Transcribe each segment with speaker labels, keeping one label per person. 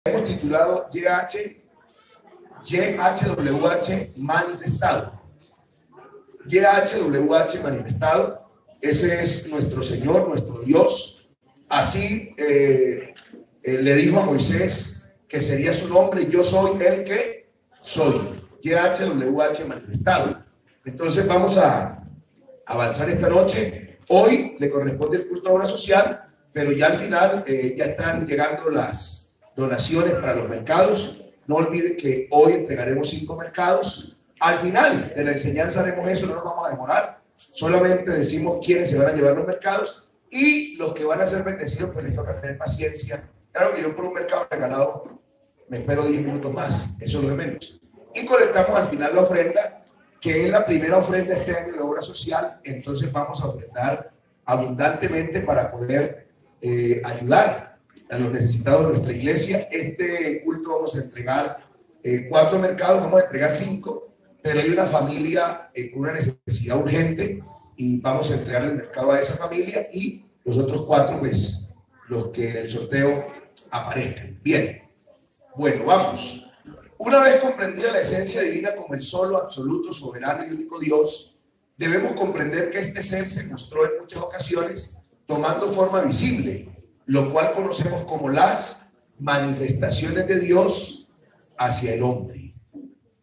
Speaker 1: Hemos titulado YHWH manifestado. YHWH manifestado. Ese es nuestro Señor, nuestro Dios. Así le dijo a Moisés que sería su nombre: yo soy el que soy. YHWH manifestado. Entonces vamos a avanzar esta noche. Hoy le corresponde el culto a obra social, pero ya al final ya están llegando las donaciones para los mercados. No olviden que hoy entregaremos 5 mercados. Al final de la enseñanza haremos eso, no nos vamos a demorar. Solamente decimos quiénes se van a llevar los mercados y los que van a ser bendecidos, pues les toca tener paciencia. Claro que yo por un mercado regalado me espero 10 minutos más, eso es lo de menos. Y colectamos al final la ofrenda, que es la primera ofrenda este año de obra social. Entonces vamos a ofrendar abundantemente para poder ayudar a los necesitados de nuestra iglesia. Este culto vamos a entregar 4 mercados, vamos a entregar 5, pero hay una familia con una necesidad urgente y vamos a entregar el mercado a esa familia, y los otros 4, pues los que en el sorteo aparezcan. Bien, bueno, vamos. Una vez comprendida la esencia divina como el solo, absoluto, soberano y único Dios, debemos comprender que este ser se mostró en muchas ocasiones tomando forma visible, lo cual conocemos como las manifestaciones de Dios hacia el hombre.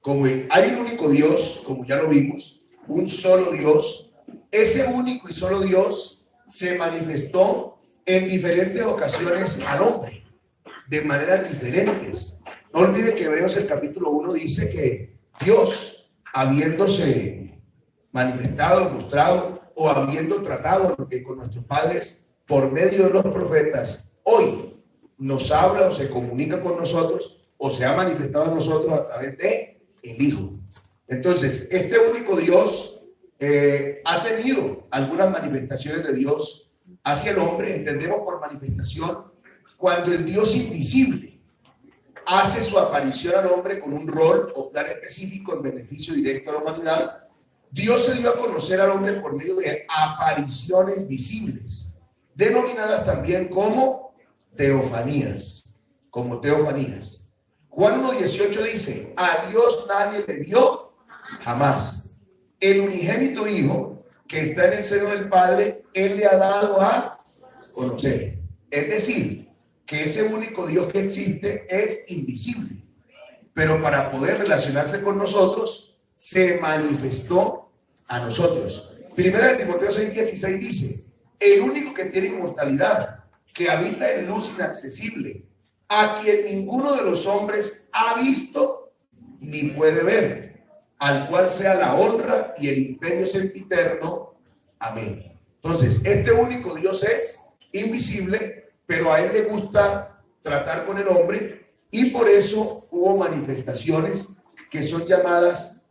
Speaker 1: Como hay un único Dios, como ya lo vimos, un solo Dios, ese único y solo Dios se manifestó en diferentes ocasiones al hombre, de maneras diferentes. No olvide que Hebreos el capítulo 1 dice que Dios, habiéndose manifestado, mostrado o habiendo tratado con nuestros padres por medio de los profetas, hoy nos habla o se comunica con nosotros o se ha manifestado a nosotros a través de el Hijo. Entonces, este único Dios ha tenido algunas manifestaciones de Dios hacia el hombre. Entendemos por manifestación cuando el Dios invisible hace su aparición al hombre con un rol o plan específico en beneficio directo a la humanidad. Dios se dio a conocer al hombre por medio de apariciones visibles, denominadas también como teofanías, Juan 1:18 dice: a Dios nadie le vio jamás. El unigénito Hijo que está en el seno del Padre, Él le ha dado a conocer. Es decir, que ese único Dios que existe es invisible, pero para poder relacionarse con nosotros, se manifestó a nosotros. Primera de Timoteo 6:16 dice: el único que tiene inmortalidad, que habita en luz inaccesible, a quien ninguno de los hombres ha visto ni puede ver, al cual sea la honra y el imperio sempiterno. Amén. Entonces, este único Dios es invisible, pero a Él le gusta tratar con el hombre, y por eso hubo manifestaciones que son llamadas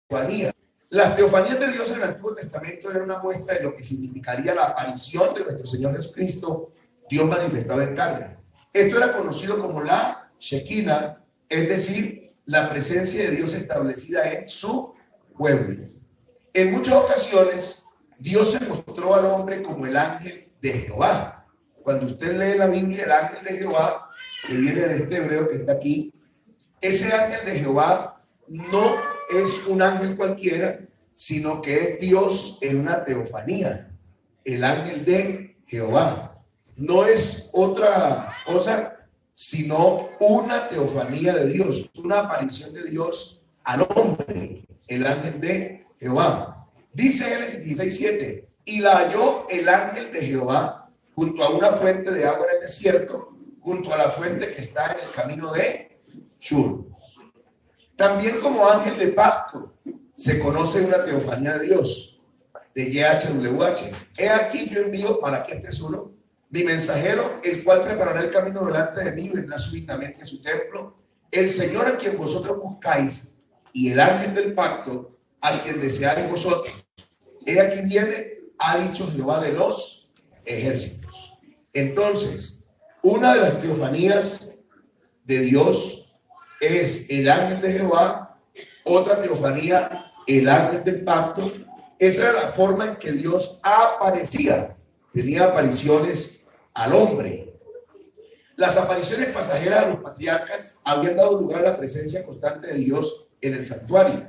Speaker 1: teofanías. Las teofanías de Dios en el Antiguo Testamento eran una muestra de lo que significaría la aparición de nuestro Señor Jesucristo, Dios manifestado en carne. Esto era conocido como la Shekinah, es decir, la presencia de Dios establecida en su pueblo. En muchas ocasiones, Dios se mostró al hombre como el ángel de Jehová. Cuando usted lee la Biblia, el ángel de Jehová, que viene de este hebreo que está aquí, ese ángel de Jehová no es un ángel cualquiera, sino que es Dios en una teofanía. El ángel de Jehová no es otra cosa sino una teofanía de Dios, una aparición de Dios al hombre, el ángel de Jehová. Dice Génesis 16:7: y la halló el ángel de Jehová junto a una fuente de agua en el desierto, junto a la fuente que está en el camino de Shur. También como ángel de pacto se conoce una teofanía de Dios, de YHWH. He aquí yo envío, para que este es uno, mi mensajero, el cual preparará el camino delante de mí y vendrá súbitamente a su templo. El Señor a quien vosotros buscáis, y el ángel del pacto al quien deseáis vosotros. He aquí viene, ha dicho Jehová de los ejércitos. Entonces, una de las teofanías de Dios es el ángel de Jehová, otra teofanía, el ángel del pacto. Esa era la forma en que Dios aparecía. Tenía apariciones al hombre. Las apariciones pasajeras a los patriarcas habían dado lugar a la presencia constante de Dios en el santuario.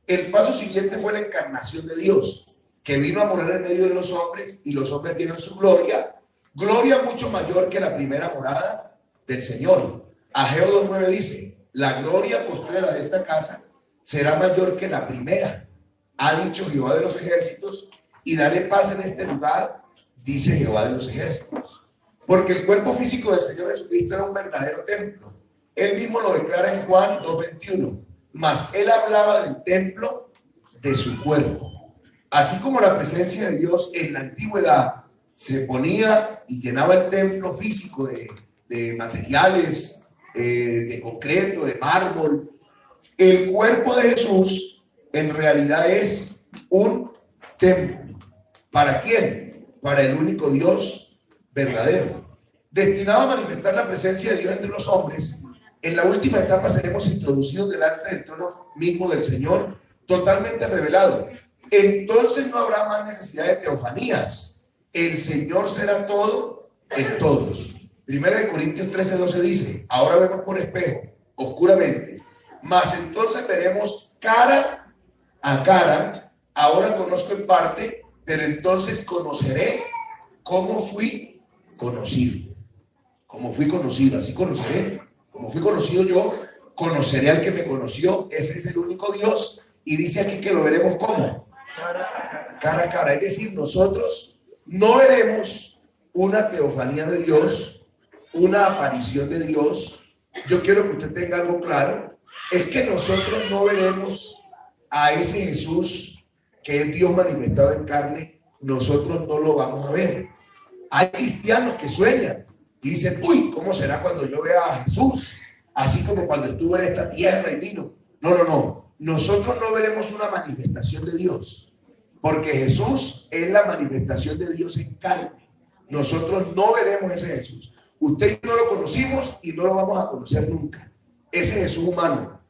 Speaker 1: El paso siguiente fue la encarnación de Dios, que vino a morar en medio de los hombres, y los hombres vieron su gloria, gloria mucho mayor que la primera morada del Señor. Ageo 2:9 dice: la gloria postrera de esta casa será mayor que la primera, ha dicho Jehová de los ejércitos, y daré paz en este lugar, dice Jehová de los ejércitos. Porque el cuerpo físico del Señor Jesucristo era un verdadero templo. Él mismo lo declara en Juan 2:21. Mas él hablaba del templo de su cuerpo. Así como la presencia de Dios en la antigüedad se ponía y llenaba el templo físico de materiales, de concreto, de mármol, el cuerpo de Jesús en realidad es un templo. ¿Para quién? Para el único Dios verdadero, destinado a manifestar la presencia de Dios entre los hombres. En la última etapa seremos introducidos delante del trono mismo del Señor, totalmente revelado. Entonces no habrá más necesidad de teofanías. El Señor será todo en todos. 1 Corintios 13:12 dice: ahora vemos por espejo, oscuramente, mas entonces veremos cara a cara. Ahora conozco en parte, pero entonces conoceré cómo fui conocido. Como fui conocido, así conoceré. Como fui conocido yo, conoceré al que me conoció. Ese es el único Dios. Y dice aquí que lo veremos ¿cómo? Cara a cara. Es decir, nosotros no veremos una teofanía de Dios, una aparición de Dios. Yo quiero que usted tenga algo claro. Es que nosotros no veremos a ese Jesús que es Dios manifestado en carne. Nosotros no lo vamos a ver. Hay cristianos que sueñan y dicen: uy, ¿cómo será cuando yo vea a Jesús? Así como cuando estuvo en esta tierra y vino. No. Nosotros no veremos una manifestación de Dios, porque Jesús es la manifestación de Dios en carne. Nosotros no veremos ese Jesús. Usted y yo no lo conocimos y no lo vamos a conocer nunca. Ese Jesús humano.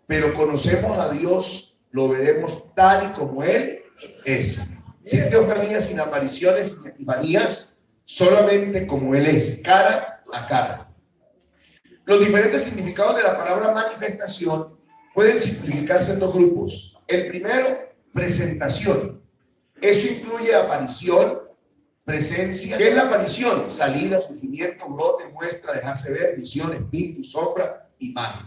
Speaker 1: Pero conocemos a Dios, lo veremos tal y como Él es. Sin teofanías, sin apariciones, sin epifanías, solamente como Él es, cara a cara. Los diferentes significados de la palabra manifestación pueden simplificarse en dos grupos. El primero, presentación. Eso incluye aparición, presencia. ¿Qué es la aparición? Salida, surgimiento, brote, muestra, dejarse ver, visión, espíritu, sombra, imagen.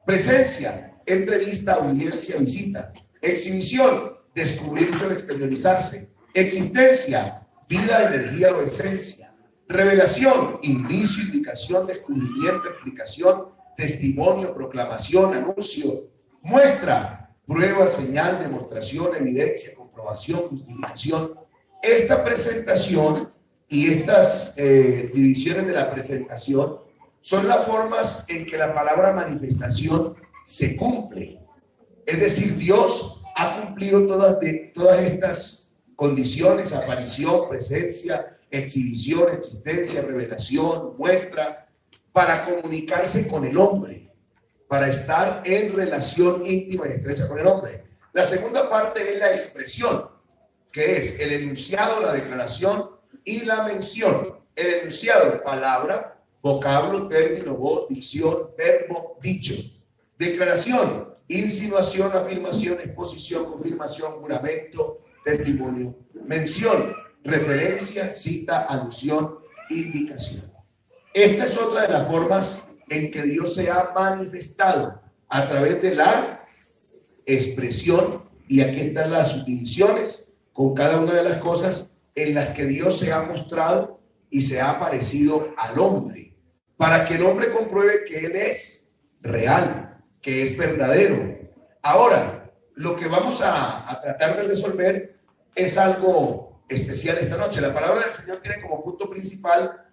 Speaker 1: Presencia, entrevista, audiencia, visita. Exhibición, descubrirse o exteriorizarse. Existencia, vida, energía o esencia. Revelación, indicio, indicación, descubrimiento, explicación, testimonio, proclamación, anuncio. Muestra, prueba, señal, demostración, evidencia, comprobación, justificación. Esta presentación y estas divisiones de la presentación son las formas en que la palabra manifestación se cumple. Es decir, Dios ha cumplido todas estas condiciones: aparición, presencia, exhibición, existencia, revelación, muestra, para comunicarse con el hombre, para estar en relación íntima y estrecha con el hombre. La segunda parte es la expresión, que es el enunciado, la declaración y la mención. El enunciado: palabra, vocablo, término, voz, dicción, verbo, dicho. Declaración: insinuación, afirmación, exposición, confirmación, juramento, testimonio. Mención: referencia, cita, alusión, indicación. Esta es otra de las formas en que Dios se ha manifestado, a través de la expresión. Y aquí están las subdivisiones con cada una de las cosas en las que Dios se ha mostrado y se ha aparecido al hombre, para que el hombre compruebe que Él es real, que es verdadero. Ahora, lo que vamos a tratar de resolver es algo especial esta noche. La palabra del Señor tiene como punto principal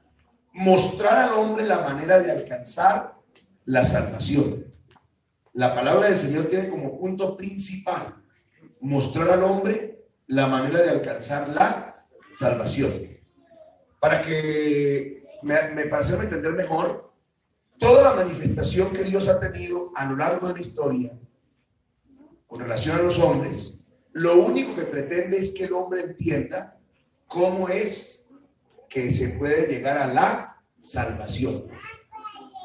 Speaker 1: mostrar al hombre la manera de alcanzar la salvación. La palabra del Señor tiene como punto principal mostrar al hombre la manera de alcanzar la salvación. Para que me pasemos a entender mejor, toda la manifestación que Dios ha tenido a lo largo de la historia con relación a los hombres, lo único que pretende es que el hombre entienda cómo es que se puede llegar a la salvación.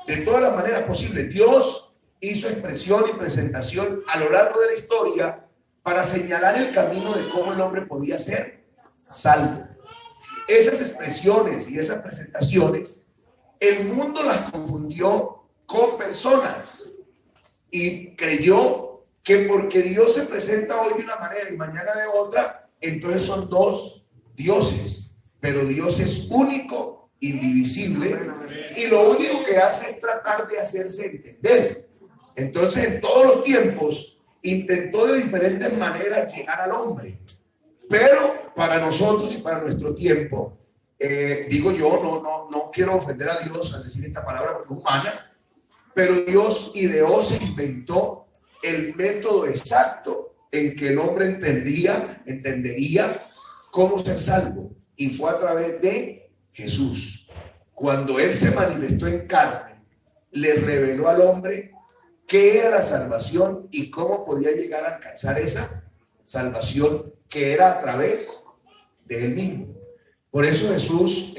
Speaker 1: de todas las maneras posibles. Dios hizo expresión y presentación a lo largo de la historia para señalar el camino de cómo el hombre podía ser salvo. Esas expresiones y esas presentaciones, el mundo las confundió con personas y creyó que porque Dios se presenta hoy de una manera y mañana de otra, entonces son dos dioses. Pero Dios es único, indivisible, y lo único que hace es tratar de hacerse entender. Entonces, en todos los tiempos, intentó de diferentes maneras llegar al hombre. Pero para nosotros y para nuestro tiempo, digo yo, no quiero ofender a Dios al decir esta palabra porque es humana, pero Dios ideó, se inventó el método exacto en que el hombre entendería cómo ser salvo. Y fue a través de Jesús. Cuando Él se manifestó en carne, le reveló al hombre qué era la salvación y cómo podía llegar a alcanzar esa salvación, que era a través de Él mismo. Por eso Jesús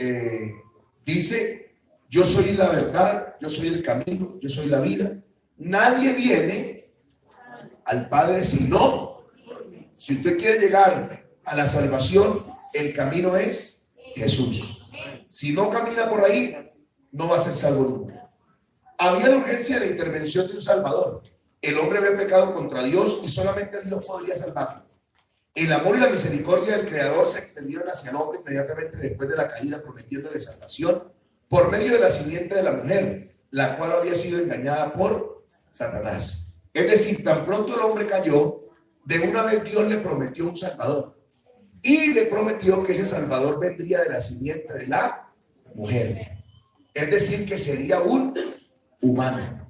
Speaker 1: dice: yo soy la verdad, yo soy el camino, yo soy la vida. Nadie viene al Padre sino. Si usted quiere llegar a la salvación, el camino es Jesús. Si no camina por ahí, no va a ser salvo nunca. Había la urgencia de la intervención de un Salvador. El hombre había pecado contra Dios y solamente Dios podría salvarlo. El amor y la misericordia del Creador se extendieron hacia el hombre inmediatamente después de la caída, prometiéndole salvación por medio de la simiente de la mujer, la cual había sido engañada por Satanás. Es decir, tan pronto el hombre cayó, de una vez Dios le prometió un Salvador. Y le prometió que ese Salvador vendría de la simiente de la mujer. Es decir, que sería un humano.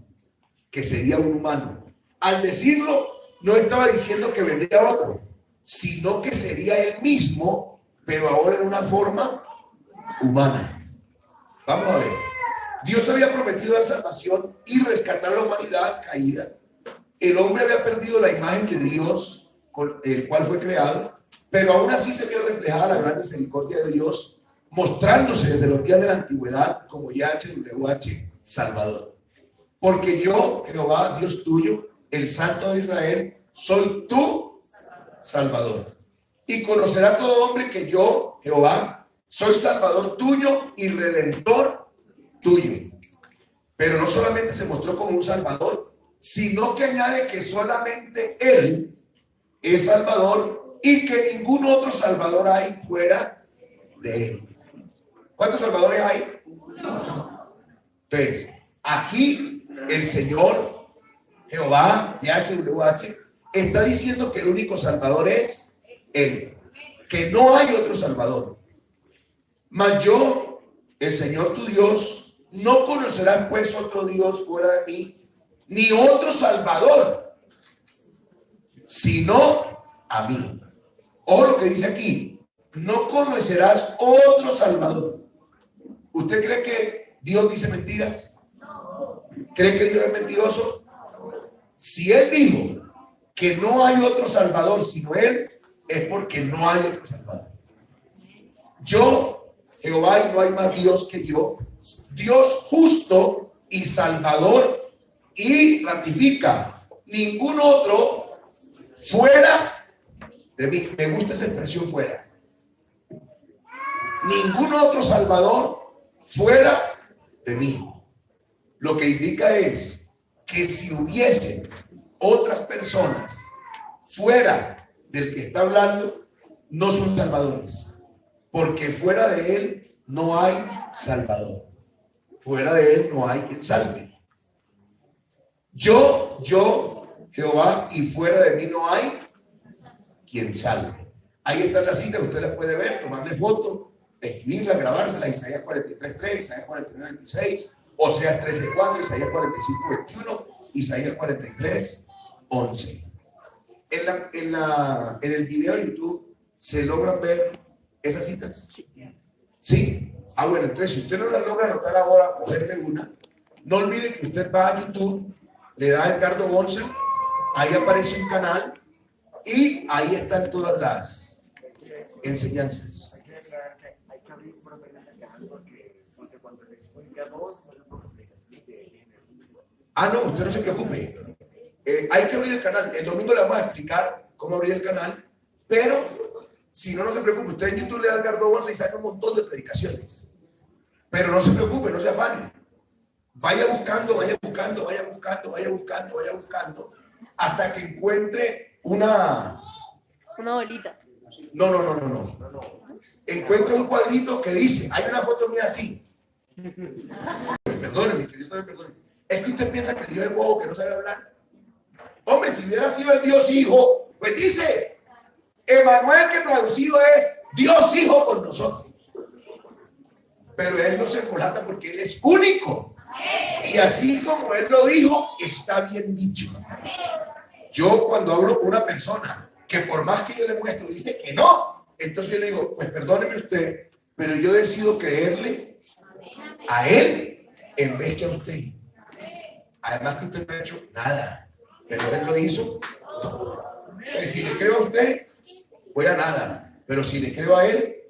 Speaker 1: Que sería un humano. Al decirlo, no estaba diciendo que vendría otro, sino que sería él mismo, pero ahora en una forma humana. Vamos a ver. Dios había prometido dar salvación y rescatar a la humanidad caída. El hombre había perdido la imagen de Dios, con el cual fue creado, pero aún así se vio reflejada la gran misericordia de Dios, mostrándose desde los días de la antigüedad como YHWH Salvador. Porque yo, Jehová, Dios tuyo, el Santo de Israel, soy tu Salvador. Y conocerá todo hombre que yo, Jehová, soy Salvador tuyo y Redentor tuyo. Pero no solamente se mostró como un Salvador, sino que añade que solamente Él es Salvador y que ningún otro Salvador hay fuera de Él. ¿Cuántos salvadores hay? Entonces, aquí el Señor Jehová, YHWH, está diciendo que el único Salvador es Él, que no hay otro Salvador. Mas yo, el Señor tu Dios, no conocerás pues otro Dios fuera de mí, ni otro Salvador, sino a mí. Ojo lo que dice aquí: no conocerás otro Salvador. ¿Usted cree que Dios dice mentiras? ¿Cree que Dios es mentiroso? Si Él dijo que no hay otro Salvador sino Él, es porque no hay otro Salvador. Yo, Jehová, y no hay más Dios que yo, Dios justo y Salvador, y ratifica: ningún otro fuera de mí. Me gusta esa expresión, fuera. Ningún otro Salvador fuera de mí. Lo que indica es que si hubiesen otras personas fuera del que está hablando, no son salvadores, porque fuera de Él no hay Salvador. Fuera de Él no hay quien salve. Yo, Jehová, y fuera de mí no hay quien salve. Ahí está la cita, usted la puede ver, tomarle foto, escribirla, grabársela: Isaías 43:3, Isaías 49:26, Oseas 13:4, Isaías 45:21, Isaías 43:11. En el video de YouTube, ¿se logran ver esas citas? Sí. ¿Sí? Ah, bueno, entonces si usted no la logra anotar ahora, cogerle una, no olvide que usted va a YouTube, le da a Edgardo Bonce, ahí aparece un canal y ahí están todas las enseñanzas.
Speaker 2: Hay que abrir una pregunta al canal porque cuando le explica dos, no le pongo explicación
Speaker 1: Ah, no, usted no se preocupe. Hay que abrir el canal. El domingo le vamos a explicar cómo abrir el canal, pero si no, no se preocupe. Usted en YouTube le da al Gardobo y saca un montón de predicaciones. Pero no se preocupe, no se afane. Vaya buscando, vaya buscando, vaya buscando, vaya buscando, vaya buscando, hasta que encuentre una
Speaker 2: bolita.
Speaker 1: No. Encuentre un cuadrito que dice, hay una foto mía así. Perdóneme. Es que usted piensa que Dios es bobo, que no sabe hablar. Hombre, si hubiera sido el Dios Hijo, pues dice, Emanuel, que traducido es Dios Hijo con nosotros. Pero él no se colata porque él es único. Y así como él lo dijo, está bien dicho. Yo cuando hablo con una persona que por más que yo le muestro dice que no, entonces yo le digo, pues perdóneme usted, pero yo decido creerle a él en vez que a usted. Además que usted no ha hecho nada, pero él lo hizo. Y si le creo a usted, voy a nada, pero si le creo a él,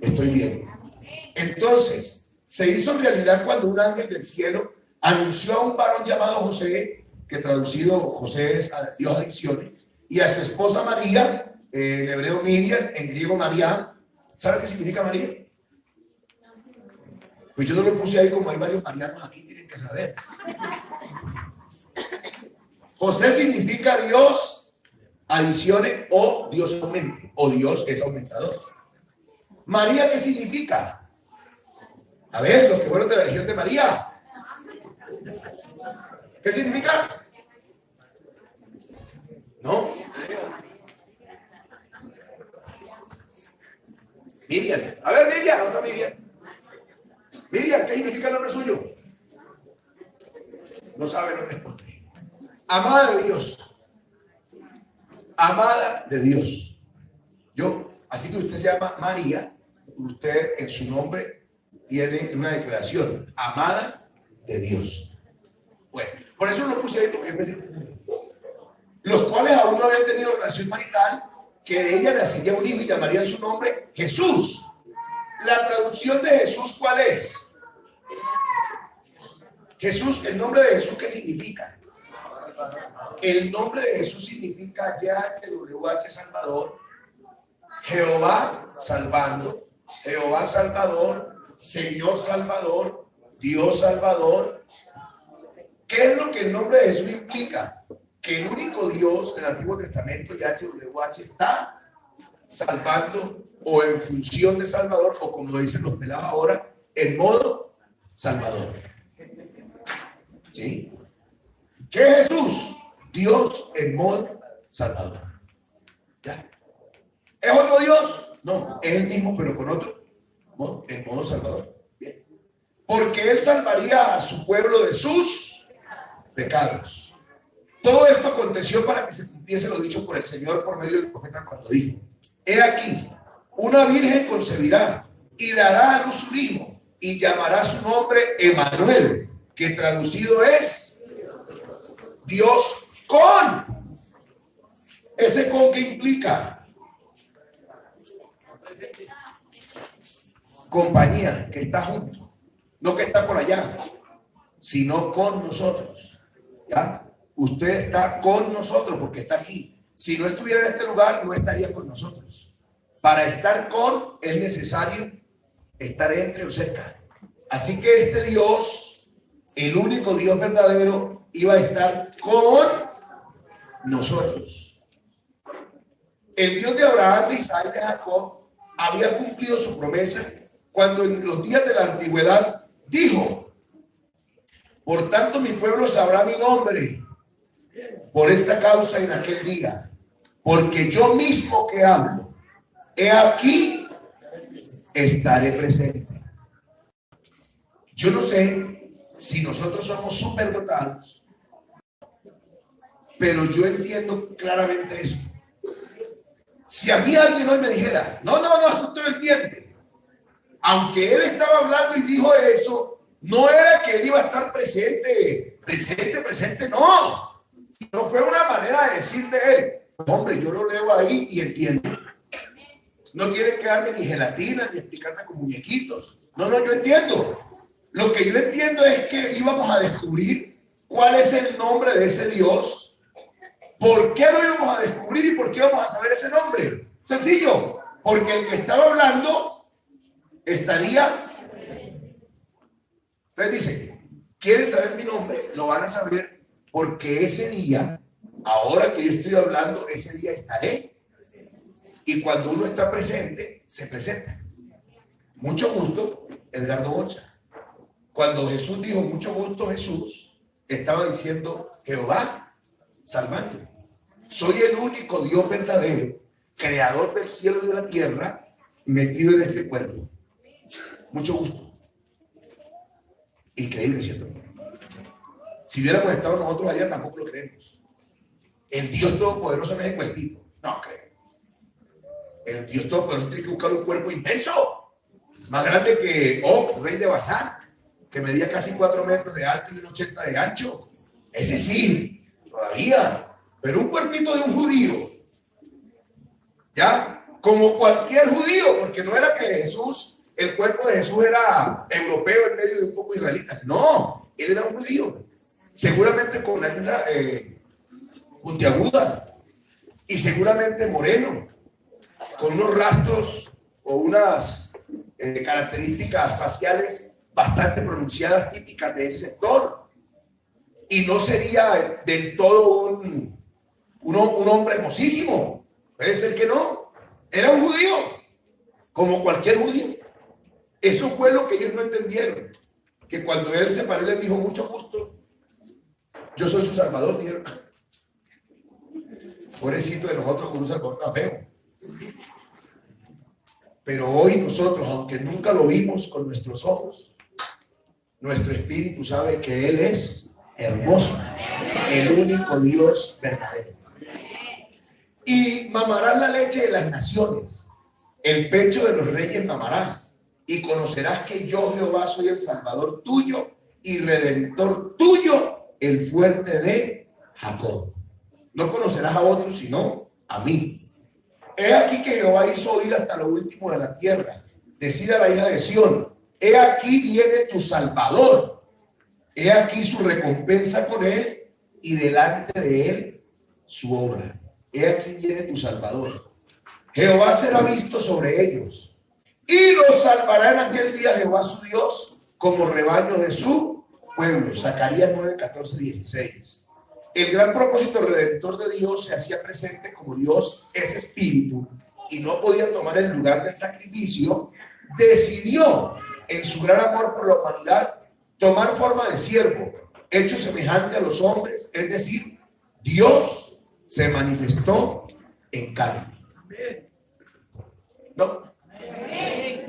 Speaker 1: estoy bien. Entonces, se hizo realidad cuando un ángel del cielo anunció a un varón llamado José, que traducido José es a Dios adicciones, y a su esposa María, en hebreo Miriam, en griego María. ¿Sabe qué significa María? Pues yo no lo puse ahí, como hay varios marianos aquí, tienen que saber. José significa Dios adiciones o Dios aumente, o Dios es aumentador. María, ¿qué significa? A ver, los que fueron de la región de María. ¿Qué significa? ¿No? Miriam. A ver, Miriam, otra Miriam. Miriam, ¿qué significa el nombre suyo? No sabe, no responde. Amada de Dios. Amada de Dios. Yo, así que usted se llama María, usted en su nombre tiene una declaración. Amada de Dios. Bueno, por eso lo puse ahí porque los cuales aún no habían tenido relación marital, que de ella nacería un hijo y llamarían su nombre Jesús. La traducción de Jesús, ¿cuál es? Jesús, el nombre de Jesús, ¿qué significa? El nombre de Jesús significa YHWH Salvador, Jehová salvando, Jehová Salvador, Señor Salvador, Dios Salvador. ¿Qué es lo que el nombre de Jesús implica? Que el único Dios del Antiguo Testamento, YHWH, está salvando o en función de Salvador, o como dicen los pelados ahora, en modo Salvador. ¿Sí? ¿Qué es Jesús? Dios en modo Salvador. ¿Ya? ¿Es otro Dios? No, es el mismo, pero con otro modo, en modo Salvador. Bien. Porque Él salvaría a su pueblo de sus pecados. Todo esto aconteció para que se cumpliese lo dicho por el Señor por medio del profeta cuando dijo: he aquí, una virgen concebirá y dará a luz un hijo y llamará su nombre Emanuel, que traducido es Dios con. ¿Ese con qué implica? Compañía, que está junto, no que está por allá, sino con nosotros. ¿Ya? Usted está con nosotros porque está aquí. Si no estuviera en este lugar, no estaría con nosotros. Para estar con es necesario estar entre o cerca. Así que este Dios, el único Dios verdadero, iba a estar con nosotros. El Dios de Abraham, de Isaac y de Jacob había cumplido su promesa cuando en los días de la antigüedad dijo: por tanto mi pueblo sabrá mi nombre por esta causa en aquel día, porque yo mismo que hablo, he aquí, estaré presente. Yo no sé si nosotros somos superdotados, pero yo entiendo claramente eso. Si a mí alguien hoy me dijera, no, usted no entiende, aunque él estaba hablando y dijo eso, no era que él iba a estar presente, no. No fue una manera de decir de él, hombre, yo lo leo ahí y entiendo. No quieren que darme ni gelatina, ni explicarme con muñequitos. No, yo entiendo. Lo que yo entiendo es que íbamos a descubrir cuál es el nombre de ese Dios, por qué lo íbamos a descubrir y por qué vamos a saber ese nombre. Sencillo, porque el que estaba hablando estaría. Entonces dice, ¿quieren saber mi nombre? Lo van a saber porque ese día, ahora que yo estoy hablando, ese día estaré. Y cuando uno está presente, se presenta. Mucho gusto, Edgardo Bocha. Cuando Jesús dijo mucho gusto, Jesús estaba diciendo Jehová salvando. Soy el único Dios verdadero, creador del cielo y de la tierra, metido en este cuerpo. Mucho gusto. Increíble, ¿cierto? Si hubiéramos estado nosotros allá, tampoco lo creemos. El Dios Todopoderoso no es el cuerpito. No creo. El Dios Todopoderoso tiene que buscar un cuerpo inmenso. Más grande que Og, rey de Basán, que medía casi 4 metros de alto y 1,80 de ancho. Ese sí, todavía. Pero un cuerpito de un judío. ¿Ya? Como cualquier judío, porque no era que Jesús, el cuerpo de Jesús era europeo en medio de un poco israelita. No, él era un judío. Seguramente con una puntiaguda y seguramente moreno, con unos rastros o unas características faciales bastante pronunciadas, típicas de ese sector. Y no sería del todo un hombre hermosísimo. Puede ser que no. Era un judío, como cualquier judío. Eso fue lo que ellos no entendieron. Que cuando él se paró, les dijo mucho gusto. Yo soy su salvador, dijeron. Pobrecito de nosotros con un salvador tan feo. Pero hoy nosotros, aunque nunca lo vimos con nuestros ojos, nuestro espíritu sabe que Él es hermoso, el único Dios verdadero. Y mamarás la leche de las naciones, el pecho de los reyes mamarás, y conocerás que yo, Jehová, soy el Salvador tuyo y Redentor tuyo, el fuerte de Jacob. No conocerás a otro sino a mí. He aquí que Jehová hizo oír hasta lo último de la tierra. Decid a la hija de Sión, he aquí viene tu Salvador. He aquí su recompensa con él y delante de él su obra. He aquí viene tu Salvador. Jehová será visto sobre ellos y los salvará en aquel día Jehová su Dios como rebaño de su pueblo. Zacarías 9, 14, 16. El gran propósito redentor de Dios se hacía presente como Dios es espíritu y no podía tomar el lugar del sacrificio. Decidió en su gran amor por la humanidad tomar forma de siervo, hecho semejante a los hombres, es decir, Dios se manifestó en carne. ¿No?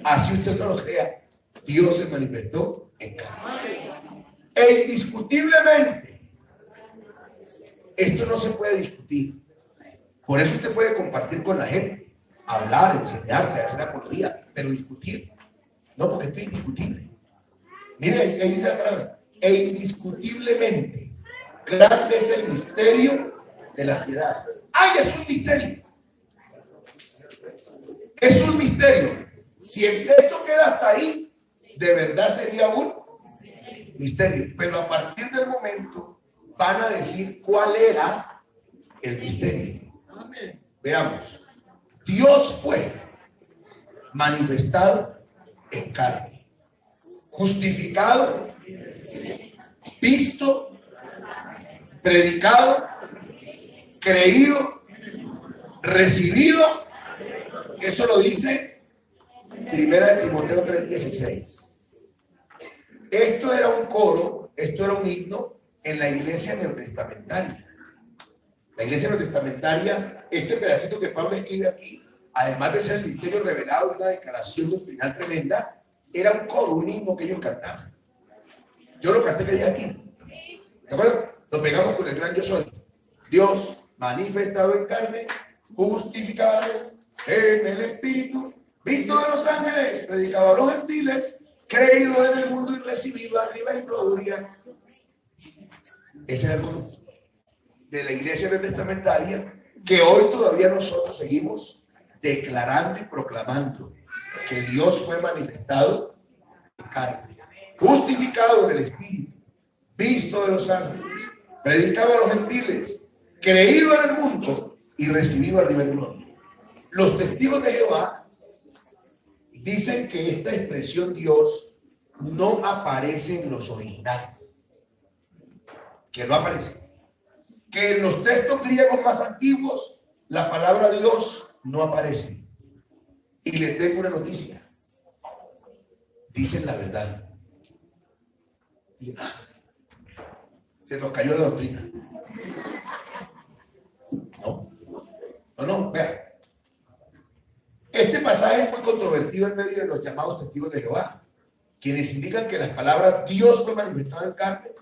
Speaker 1: Así usted no lo crea, Dios se manifestó en carne. E indiscutiblemente, esto no se puede discutir. Por eso usted puede compartir con la gente, hablar, enseñar, hacer apología, pero discutir. No, porque esto es indiscutible. Mira, ahí dice la palabra. E indiscutiblemente, grande es el misterio de la piedad. ¡Ay, es un misterio! Es un misterio. Si el texto queda hasta ahí, de verdad sería un misterio. Pero a partir del momento van a decir cuál era el misterio. Veamos. Dios fue manifestado en carne, justificado, visto, predicado, creído, recibido. Eso lo dice 1 Timoteo 3:16. Esto era un coro, esto era un himno en la iglesia neotestamentaria. La iglesia neotestamentaria, este pedacito que Pablo escribe aquí, además de ser el misterio revelado, una declaración doctrinal tremenda, era un coro, un himno que ellos cantaban. Yo lo canté que dije aquí. ¿De acuerdo? Lo pegamos con el gran yo soy. Dios manifestado en carne, justificado en el espíritu, visto de los ángeles, predicado a los gentiles, creído en el mundo y recibido arriba en gloria. Ese era el coro de la iglesia neotestamentaria que hoy todavía nosotros seguimos declarando y proclamando que Dios fue manifestado en carne, justificado en el espíritu, visto de los ángeles, predicado a los gentiles, creído en el mundo y recibido arriba en gloria. Los testigos de Jehová dicen que esta expresión Dios no aparece en los originales, que no aparece, que en los textos griegos más antiguos la palabra Dios no aparece. Y les tengo una noticia: dicen la verdad. Se nos cayó la doctrina. No, vean. Este pasaje es muy controvertido en medio de los llamados testigos de Jehová, quienes indican que las palabras Dios fue manifestado en carne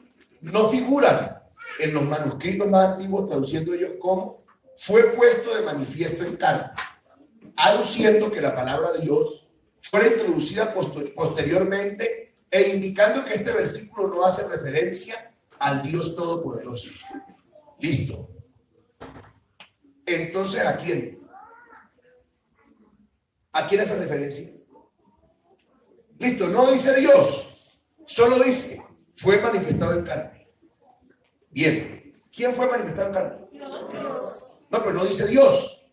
Speaker 1: no figuran en los manuscritos más antiguos, traduciendo ellos como fue puesto de manifiesto en carne, aduciendo que la palabra Dios fuera introducida posteriormente e indicando que este versículo no hace referencia al Dios Todopoderoso. Listo. Entonces, ¿a quién? ¿A quién hace referencia? Listo, no dice Dios, solo dice fue manifestado en carne. Bien, ¿quién fue manifestado en carne? No, pero no dice Dios.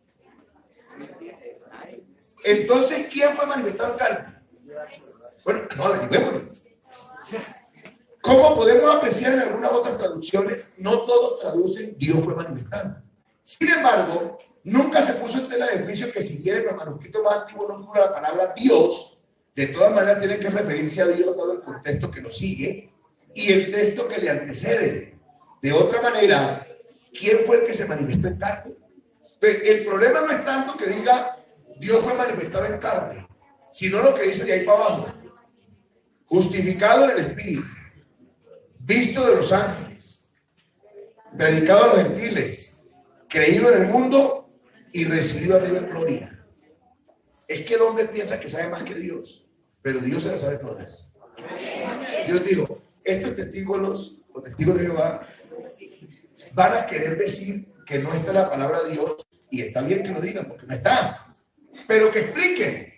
Speaker 1: Entonces, ¿quién fue manifestado en carne? Bueno, no, averigüémoslo. ¿Cómo podemos apreciar en algunas otras traducciones? No todos traducen Dios fue manifestado. Sin embargo, nunca se puso en tela de juicio que si quieren los manuscritos más antiguos no figura la palabra Dios, de todas maneras tiene que referirse a Dios todo el contexto que lo sigue y el texto que le antecede. De otra manera, ¿quién fue el que se manifestó en carne? Pero el problema no es tanto que diga Dios fue manifestado en carne, sino lo que dice de ahí para abajo: justificado en el Espíritu, visto de los ángeles, predicado a los gentiles, creído en el mundo y recibido arriba en gloria. Es que el hombre piensa que sabe más que Dios, pero Dios se las sabe todas. Dios dijo, estos testigos, los testigos de Jehová, van a querer decir que no está la palabra de Dios, y está bien que lo digan porque no está, pero que expliquen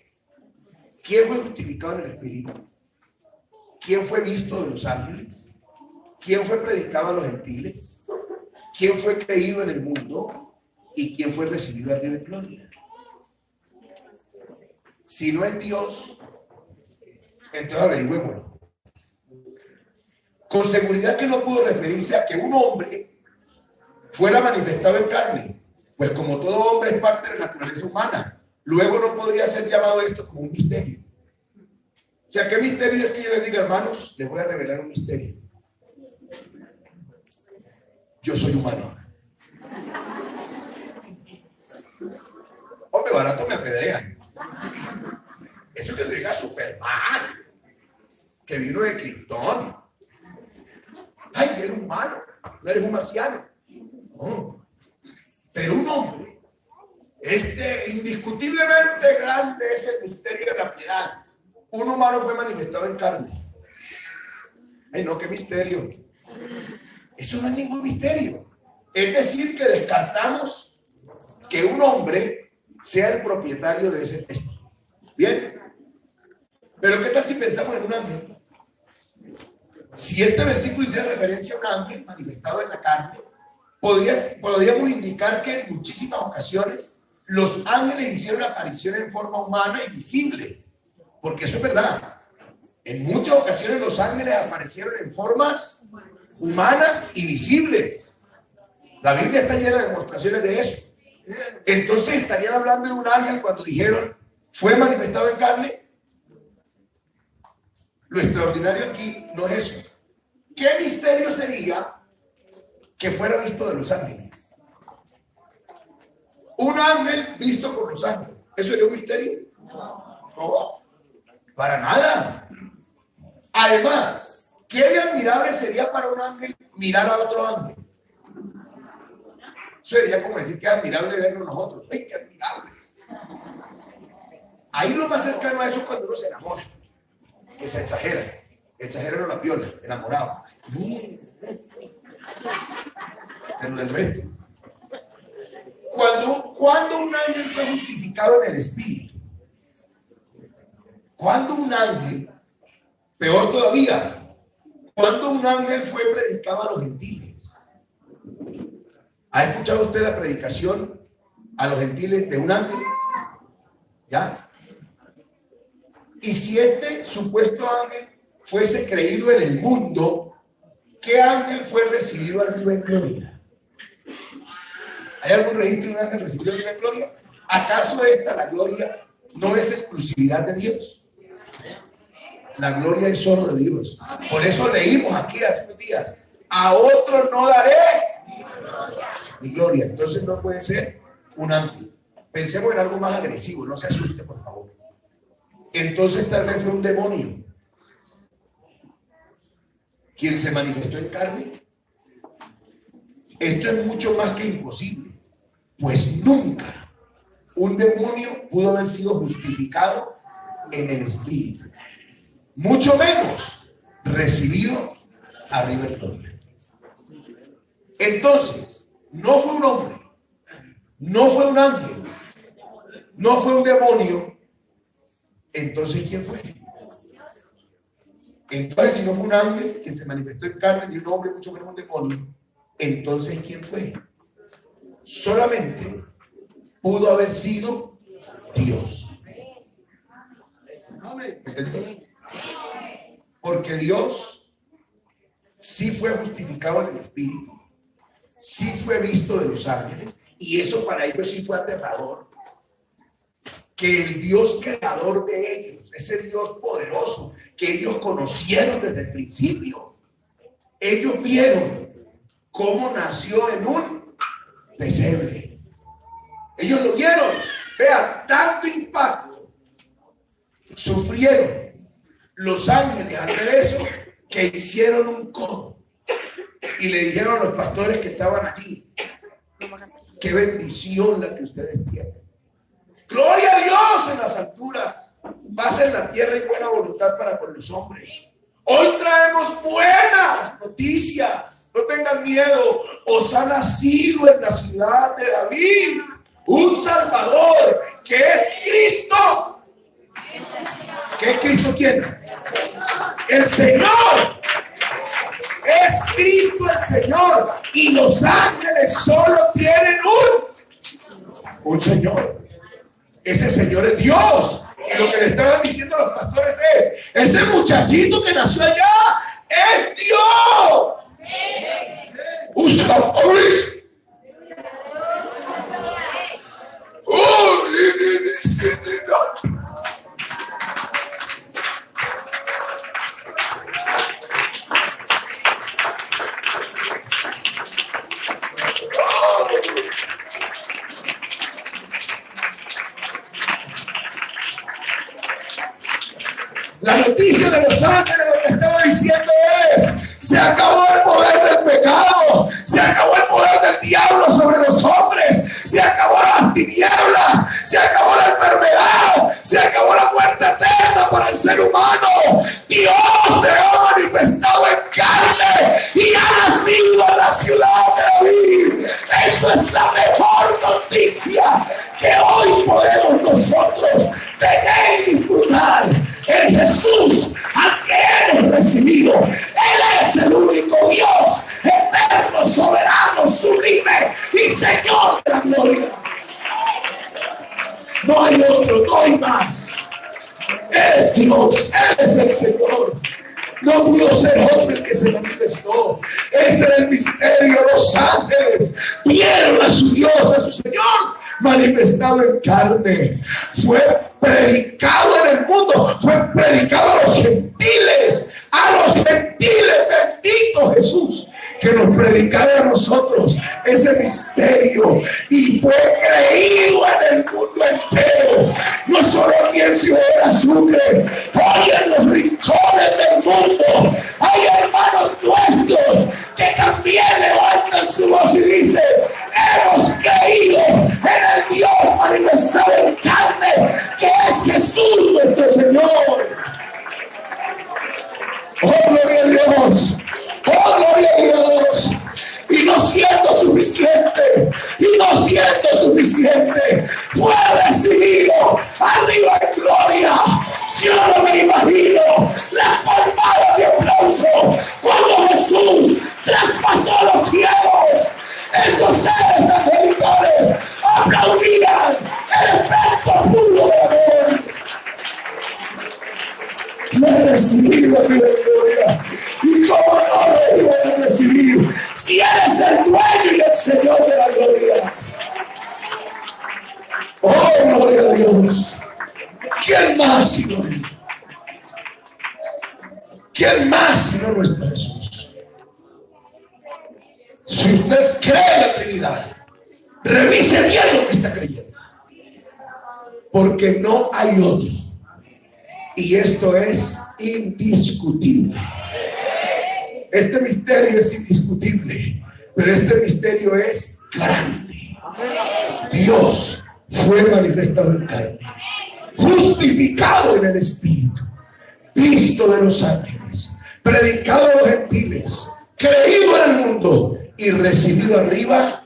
Speaker 1: quién fue justificado en el Espíritu, quién fue visto de los ángeles, quién fue predicado a los gentiles, quién fue creído en el mundo y quién fue recibido arriba en gloria. Si no es Dios, entonces averigüémoslo. Con seguridad que no pudo referirse a que un hombre fuera manifestado en carne, pues como todo hombre es parte de la naturaleza humana, luego no podría ser llamado esto como un misterio. O sea, ¿qué misterio es que yo les diga, hermanos? Les voy a revelar un misterio. Yo soy humano. Hombre, barato me apedrean. Eso que diga Superman, que vino de Krypton. Ay, eres humano, no eres un marciano. No. Pero un hombre, indiscutiblemente grande es el misterio de la piedad. Un humano fue manifestado en carne. Ay, no, qué misterio. Eso no es ningún misterio. Es decir, que descartamos que un hombre sea el propietario de ese texto. Bien. Pero ¿qué tal si pensamos en un ángel? Si este versículo hiciera referencia a un ángel manifestado en la carne, podríamos indicar que en muchísimas ocasiones los ángeles hicieron aparición en forma humana y visible. Porque eso es verdad. En muchas ocasiones los ángeles aparecieron en formas humanas y visibles. La Biblia está llena de demostraciones de eso. Entonces, ¿estarían hablando de un ángel cuando dijeron fue manifestado en carne? Lo extraordinario aquí no es eso. ¿Qué misterio sería que fuera visto de los ángeles? Un ángel visto por los ángeles. ¿Eso sería un misterio? No, para nada. Además, ¿qué de admirable sería para un ángel mirar a otro ángel? Eso sería como decir que es admirable vernos nosotros. ¡Ay, qué admirable! Ahí lo más cercano a eso es cuando uno se enamora, que se exagera no la viola, enamorado. Pero el resto, cuando un ángel fue justificado en el Espíritu, cuando un ángel, peor todavía, cuando un ángel fue predicado a los gentiles, ¿Ha escuchado usted la predicación a los gentiles de un ángel? ¿Ya? Y si este supuesto ángel fuese creído en el mundo, ¿qué ángel fue recibido arriba en gloria? ¿Hay algún registro de un ángel recibido arriba en gloria? ¿Acaso esta, la gloria, no es exclusividad de Dios? La gloria es solo de Dios. Por eso leímos aquí hace unos días: a otro no daré mi gloria. Entonces no puede ser un ángel. Pensemos en algo más agresivo, no se asuste, por favor. Entonces tal vez fue un demonio quien se manifestó en carne. Esto es mucho más que imposible, pues nunca un demonio pudo haber sido justificado en el espíritu, mucho menos recibido arriba en gloria. Entonces, no fue un hombre, no fue un ángel, no fue un demonio. Entonces, ¿quién fue? Entonces, si no fue un ángel que se manifestó en carne, ni un hombre, mucho menos un demonio, entonces, ¿quién fue? Solamente pudo haber sido Dios. ¿Entendés? Porque Dios sí fue justificado en el espíritu, sí fue visto de los ángeles, y eso para ellos sí fue aterrador. Que el Dios creador de ellos, ese Dios poderoso que ellos conocieron desde el principio, ellos vieron cómo nació en un pesebre. Ellos lo vieron. Vean, tanto impacto sufrieron los ángeles al ver eso, que hicieron un coro y le dijeron a los pastores que estaban allí: qué bendición la que ustedes tienen. Gloria a Dios en las alturas, paz en la tierra y buena voluntad para con los hombres. Hoy traemos buenas noticias, no tengan miedo. Os ha nacido en la ciudad de David un Salvador, que es Cristo. ¿Qué es Cristo? ¿Quién? El Señor. Es Cristo el Señor. Y los ángeles solo tienen un Señor. Ese Señor es Dios. Y lo que le estaban diciendo a los pastores es: ese muchachito que nació allá es Dios. La noticia de los ángeles, lo que estaba diciendo es: se acabó el poder del pecado, se acabó el poder del diablo sobre los hombres, se acabó las tinieblas, se acabó la enfermedad, se acabó la muerte eterna para el ser humano. Dios se ha manifestado en carne y ha nacido en la ciudad de David. Eso es la mejor noticia que hoy podemos nosotros tener y disfrutar. En Jesús, al que hemos recibido. Él es el único Dios, eterno, soberano, sublime y Señor de la gloria. No hay otro, no hay más. Él es Dios, Él es el Señor. No pudo ser hombre que se manifestó. Ese era el misterio. Los ángeles vieron a su Dios, a su Señor manifestado en carne. Fue predicado en el mundo, fue predicado a los gentiles, bendito Jesús, que nos predicara a nosotros ese misterio, y fue creído en el mundo entero, no solo aquí en Ciudad Sucre, hoy en los rincones del mundo hay hermanos nuestros que también levantan su voz y dicen: hemos creído en el Dios manifestado en carne, que es Jesús nuestro Señor. Oh, gloria a Dios. Oh, gloria a Dios. Y no siendo suficiente, fue recibido arriba en gloria. Yo no me imagino las palmadas de aplauso cuando Jesús traspasó los cielos. Esos ¿Quién más sino nuestro Jesús? Si usted cree en la Trinidad, revise bien lo que está creyendo, porque no hay otro, y esto es indiscutible. Este misterio es indiscutible, pero este misterio es grande. Dios fue manifestado en carne, justificado en el Espíritu, visto de los ángeles, predicado a los gentiles, creído en el mundo y recibido arriba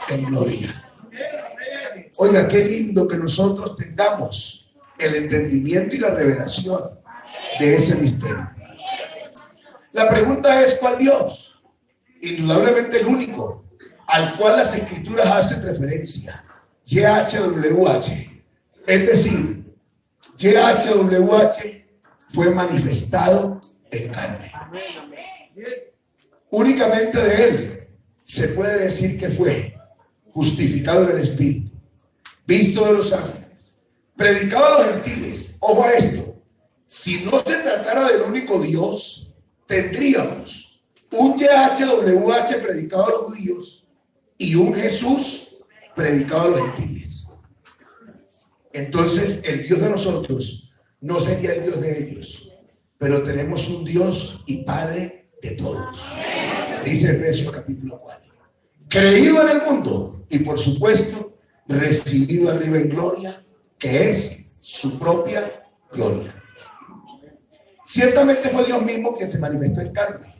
Speaker 1: en gloria. Oiga, qué lindo que nosotros tengamos el entendimiento y la revelación de ese misterio. La pregunta es, ¿cuál Dios? Indudablemente el único al cual las Escrituras hacen referencia, YHWH. Es decir, YHWH fue manifestado en carne. Únicamente de él se puede decir que fue justificado en el Espíritu, visto de los ángeles, predicado a los gentiles. Ojo a esto: si no se tratara del único Dios, tendríamos un YHWH predicado a los judíos y un Jesús predicado a los gentiles. Entonces el Dios de nosotros no sería el Dios de ellos, pero tenemos un Dios y Padre de todos. Dice Efesios capítulo 4. Creído en el mundo y por supuesto recibido arriba en gloria, que es su propia gloria. Ciertamente fue Dios mismo quien se manifestó en carne.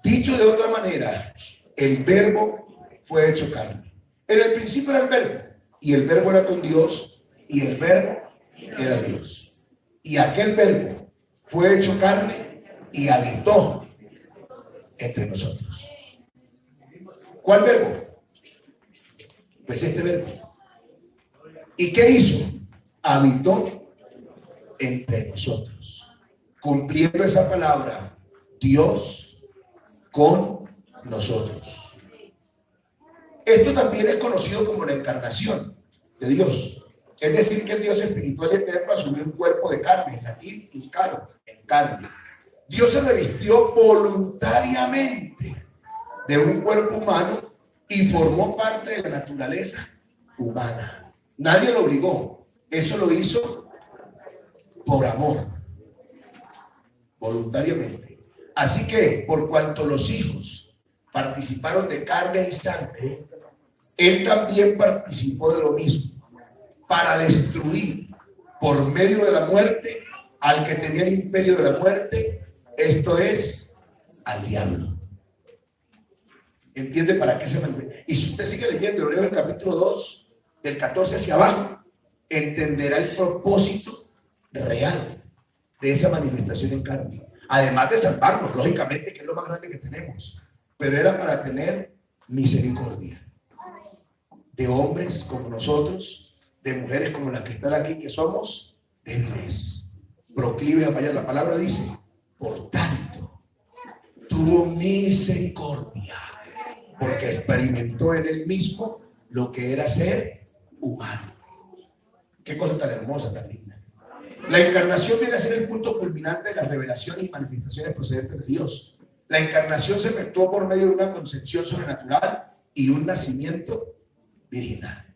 Speaker 1: Dicho de otra manera, el verbo fue hecho carne. En el principio era el verbo, y el verbo era con Dios, y el verbo era Dios. Y aquel verbo fue hecho carne y habitó entre nosotros. ¿Cuál verbo? Pues este verbo. ¿Y qué hizo? Habitó entre nosotros, cumpliendo esa palabra, Dios con nosotros. Esto también es conocido como la encarnación de Dios. Es decir, que el Dios espiritual eterno asumió un cuerpo de carne, en latín, incaro, en carne. Dios se revistió voluntariamente de un cuerpo humano y formó parte de la naturaleza humana. Nadie lo obligó. Eso lo hizo por amor, voluntariamente. Así que, por cuanto los hijos participaron de carne y sangre, él también participó de lo mismo, para destruir por medio de la muerte al que tenía el imperio de la muerte, esto es, al diablo. ¿Entiende para qué se manifiesta? Y si usted sigue leyendo Hebreos el capítulo 2, del 14 hacia abajo, entenderá el propósito real de esa manifestación en carne. Además de salvarnos, lógicamente, que es lo más grande que tenemos, pero era para tener misericordia de hombres como nosotros, de mujeres como las que están aquí, que somos débiles, proclive a fallar. La palabra dice, por tanto, tuvo misericordia, porque experimentó en él mismo lo que era ser humano. Qué cosa tan hermosa, tan linda. La encarnación viene a ser el punto culminante de las revelaciones y manifestaciones procedentes de Dios. La encarnación se efectuó por medio de una concepción sobrenatural y un nacimiento virginal.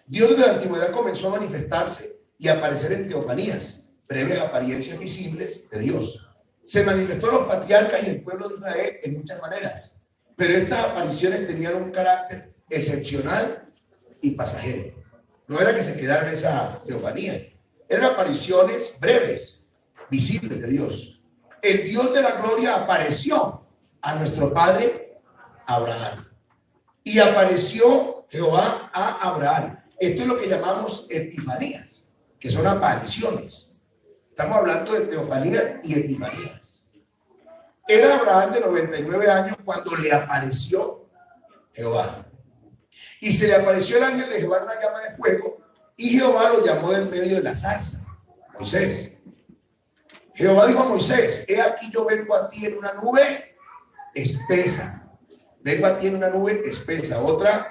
Speaker 1: Dios desde la antigüedad comenzó a manifestarse y a aparecer en teofanías, breves apariencias visibles de Dios. Se manifestó a los patriarcas y el pueblo de Israel en muchas maneras, pero estas apariciones tenían un carácter excepcional y pasajero. No era que se quedara en esa teofanía, eran apariciones breves, visibles de Dios. El Dios de la gloria apareció a nuestro padre Abraham y apareció Jehová a Abraham. Esto es lo que llamamos epifanías, que son apariciones. Estamos hablando de teofanías y epifanías. Era Abraham de 99 años cuando le apareció Jehová. Y se le apareció el ángel de Jehová en una llama de fuego, y Jehová lo llamó del medio de la zarza, Moisés. Jehová dijo a Moisés, he aquí yo vengo a ti en una nube espesa. Vengo a ti en una nube espesa. Otra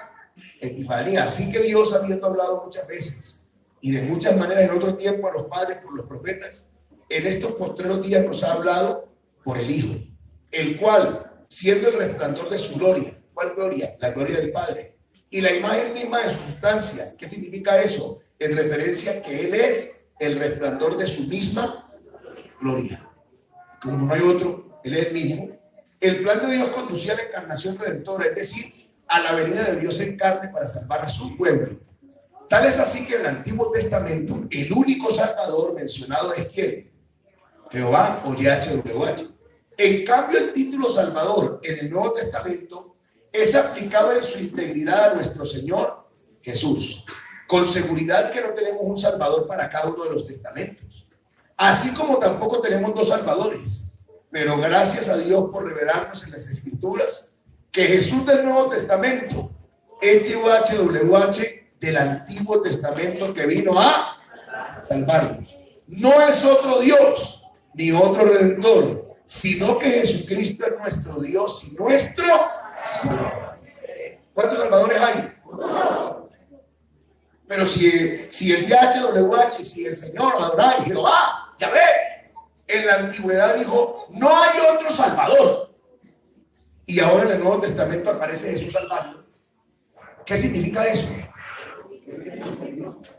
Speaker 1: epifanía. Así que Dios, habiendo hablado muchas veces y de muchas maneras en otro tiempo a los padres por los profetas, en estos postreros días nos ha hablado por el Hijo, el cual, siendo el resplandor de su gloria, ¿cuál gloria? La gloria del Padre, y la imagen misma de su sustancia. ¿Qué significa eso? En referencia a que Él es el resplandor de su misma gloria. Como no hay otro, Él es el mismo. El plan de Dios conducía a la encarnación redentora, es decir, a la venida de Dios en carne para salvar a su pueblo. Tal es así que en el Antiguo Testamento el único Salvador mencionado es ¿quién? Jehová o YHWH. En cambio, el título Salvador en el Nuevo Testamento es aplicado en su integridad a nuestro Señor Jesús. Con seguridad que no tenemos un Salvador para cada uno de los testamentos. Así como tampoco tenemos dos Salvadores. Pero gracias a Dios por revelarnos en las Escrituras que Jesús del Nuevo Testamento es YHWH del Antiguo Testamento que vino a salvarnos. No es otro Dios ni otro Redentor, sino que Jesucristo es nuestro Dios y nuestro Salvador. ¿Cuántos salvadores hay? Pero si el YHWH, si el Señor Adonai, Jehová, Yahvé, en la antigüedad dijo, no hay otro Salvador. Y ahora en el Nuevo Testamento aparece Jesús salvando. ¿Qué significa eso?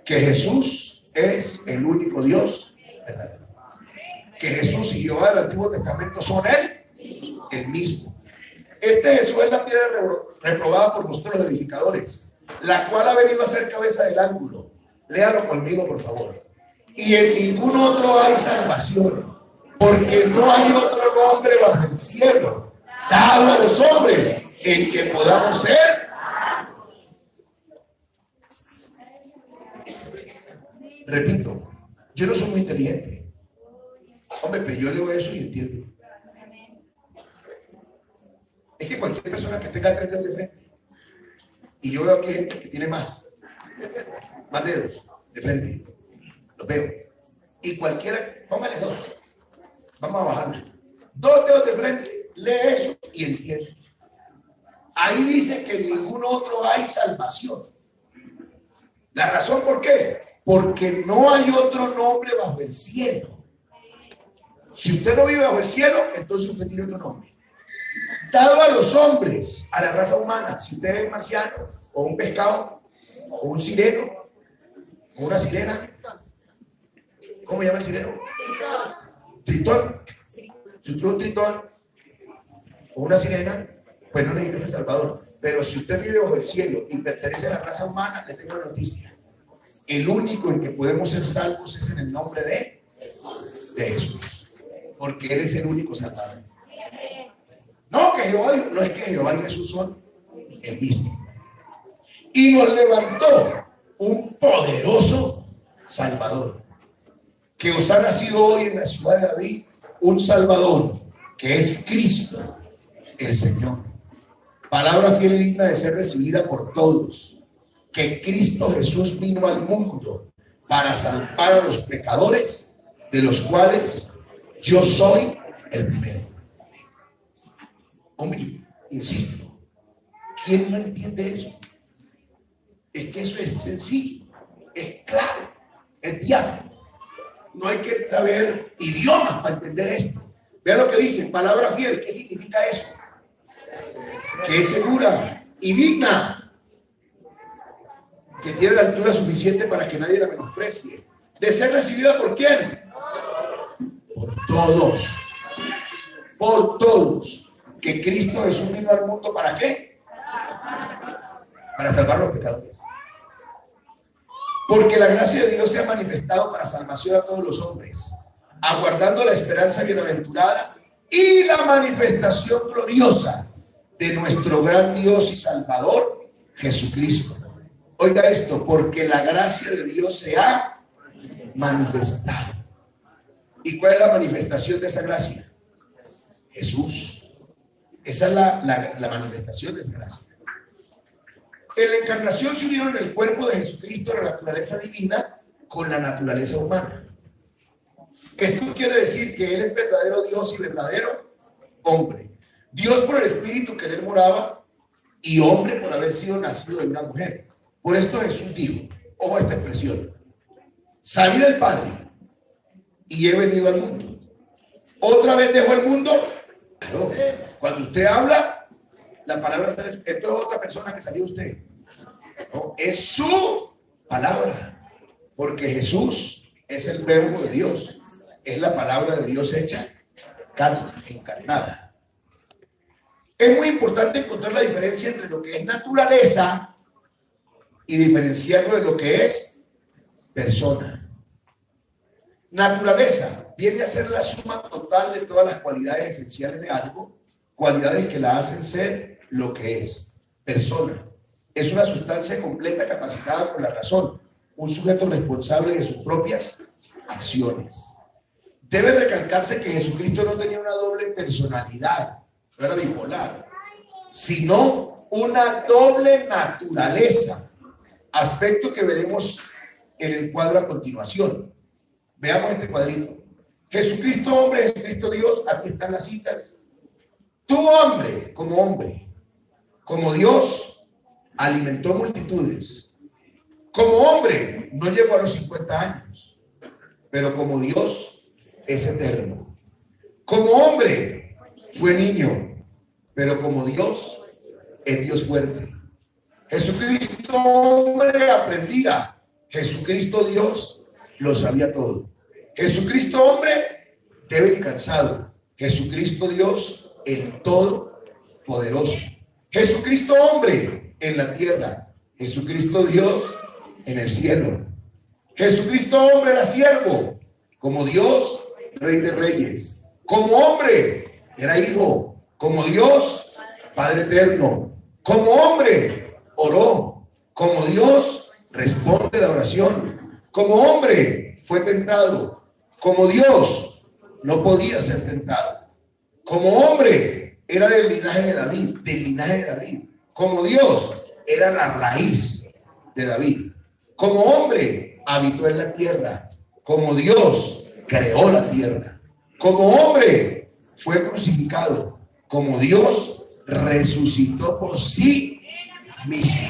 Speaker 1: Que Jesús es el único Dios verdadero. Que Jesús y Jehová del Antiguo Testamento son el mismo. Este Jesús es la piedra reprobada por vosotros los edificadores, la cual ha venido a ser cabeza del ángulo. Léalo conmigo, por favor. Y en ningún otro hay salvación, porque no hay otro nombre bajo el cielo dado a los hombres en que podamos ser. Repito, yo no soy muy inteligente. Hombre, pero yo leo eso y entiendo. Es que cualquier persona que tenga 3 dedos de frente, y yo veo aquí gente que tiene más dedos de frente, los veo. Y cualquiera, póngale 2. Vamos a bajarlo. 2 dedos de frente, lee eso y entiende. Ahí dice que en ningún otro hay salvación. ¿La razón por qué? Porque no hay otro nombre bajo el cielo. Si usted no vive bajo el cielo, entonces usted tiene otro nombre. Dado a los hombres, a la raza humana, si usted es marciano, o un pescado, o un sireno, o una sirena, ¿cómo se llama el sireno? Tritón. Si usted es un tritón, o una sirena, pues no necesita un salvador. Pero si usted vive bajo el cielo y pertenece a la raza humana, le tengo una noticia. El único en que podemos ser salvos es en el nombre de Jesús. Porque Él es el único salvador. No, que Jehová, no es que Jehová y Jesús son el mismo. Y nos levantó un poderoso Salvador. Que os ha nacido hoy en la ciudad de David un Salvador, que es Cristo, el Señor. Palabra fiel y digna de ser recibida por todos. Que Cristo Jesús vino al mundo para salvar a los pecadores, de los cuales yo soy el primero. Hombre, insisto, ¿quién no entiende eso? Es que eso es sencillo, es claro, es diálogo. No hay que saber idiomas para entender esto. Vean lo que dice, palabra fiel. ¿Qué significa eso? Que es segura y digna, que tiene la altura suficiente para que nadie la menosprecie. ¿De ser recibida por quién? Por todos. Por todos. Que Cristo Jesús vino al mundo, ¿para qué? Para salvar a los pecadores. Porque la gracia de Dios se ha manifestado para salvación a todos los hombres, aguardando la esperanza bienaventurada y la manifestación gloriosa de nuestro gran Dios y Salvador, Jesucristo. Oiga esto, porque la gracia de Dios se ha manifestado. ¿Y cuál es la manifestación de esa gracia? Jesús. Esa es la manifestación de esa gracia. En la encarnación se unieron el cuerpo de Jesucristo, la naturaleza divina, con la naturaleza humana. Esto quiere decir que Él es verdadero Dios y verdadero hombre. Dios por el Espíritu que en Él moraba y hombre por haber sido nacido de una mujer. Por esto Jesús dijo, ojo a esta expresión: salí del Padre y he venido al mundo. ¿Otra vez dejó el mundo? Claro. Cuando usted habla, la palabra es otra persona que salió usted. No, es su palabra, porque Jesús es el verbo de Dios, es la palabra de Dios hecha carne, encarnada. Es muy importante encontrar la diferencia entre lo que es naturaleza y diferenciarlo de lo que es persona. Naturaleza viene a ser la suma total de todas las cualidades esenciales de algo, cualidades que la hacen ser lo que es. Persona es una sustancia completa capacitada por la razón, un sujeto responsable de sus propias acciones. Debe recalcarse que Jesucristo no tenía una doble personalidad, no era bipolar, sino una doble naturaleza, aspecto que veremos en el cuadro a continuación. Veamos este cuadrito. Jesucristo hombre, Jesucristo Dios, aquí están las citas. Tuvo hambre, como Dios alimentó multitudes. Como hombre no llegó a los 50 años, pero como Dios es eterno. Como hombre fue niño, pero como Dios es Dios fuerte. Jesucristo hombre aprendía, Jesucristo Dios lo sabía todo. Jesucristo hombre débil y cansado, Jesucristo Dios el todopoderoso. Jesucristo hombre en la tierra, Jesucristo Dios en el cielo. Jesucristo hombre era siervo, como Dios rey de reyes. Como hombre era hijo, como Dios Padre eterno. Como hombre oró, como Dios responde la oración. Como hombre fue tentado, como Dios no podía ser tentado. Como hombre era del linaje de David, como Dios era la raíz de David. Como hombre habitó en la tierra, como Dios creó la tierra. Como hombre fue crucificado, como Dios resucitó por sí mismo.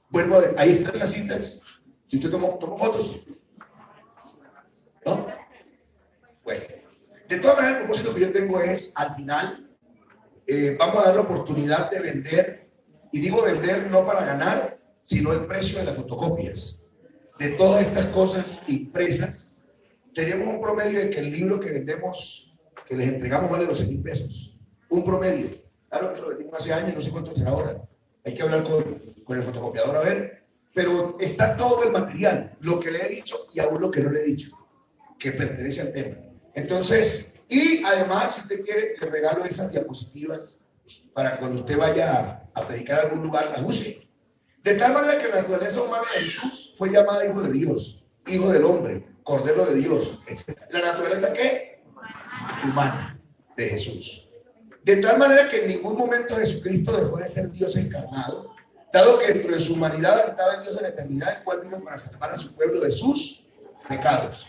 Speaker 1: Vuelvo a ver, ahí están las citas. Si usted tomó fotos, ¿no? Bueno, de todas maneras, el propósito que yo tengo es, al final, vamos a dar la oportunidad de vender, y digo vender no para ganar, sino el precio de las fotocopias. De todas estas cosas impresas, tenemos un promedio de que el libro que vendemos, que les entregamos, vale 12,000 pesos. Un promedio. Claro que lo vendimos hace años, no sé cuánto será ahora. Hay que hablar con el fotocopiador a ver. Pero está todo el material, lo que le he dicho y aún lo que no le he dicho, que pertenece al tema. Entonces, y además, si usted quiere, le regalo esas diapositivas para que cuando usted vaya a predicar a algún lugar, las use. De tal manera que la naturaleza humana de Jesús fue llamada hijo de Dios, hijo del hombre, cordero de Dios, etc. ¿La naturaleza qué? Humana de Jesús. De tal manera que en ningún momento Jesucristo dejó de ser Dios encarnado, dado que dentro de su humanidad estaba en Dios de la eternidad, el cual vino para salvar a su pueblo de sus pecados.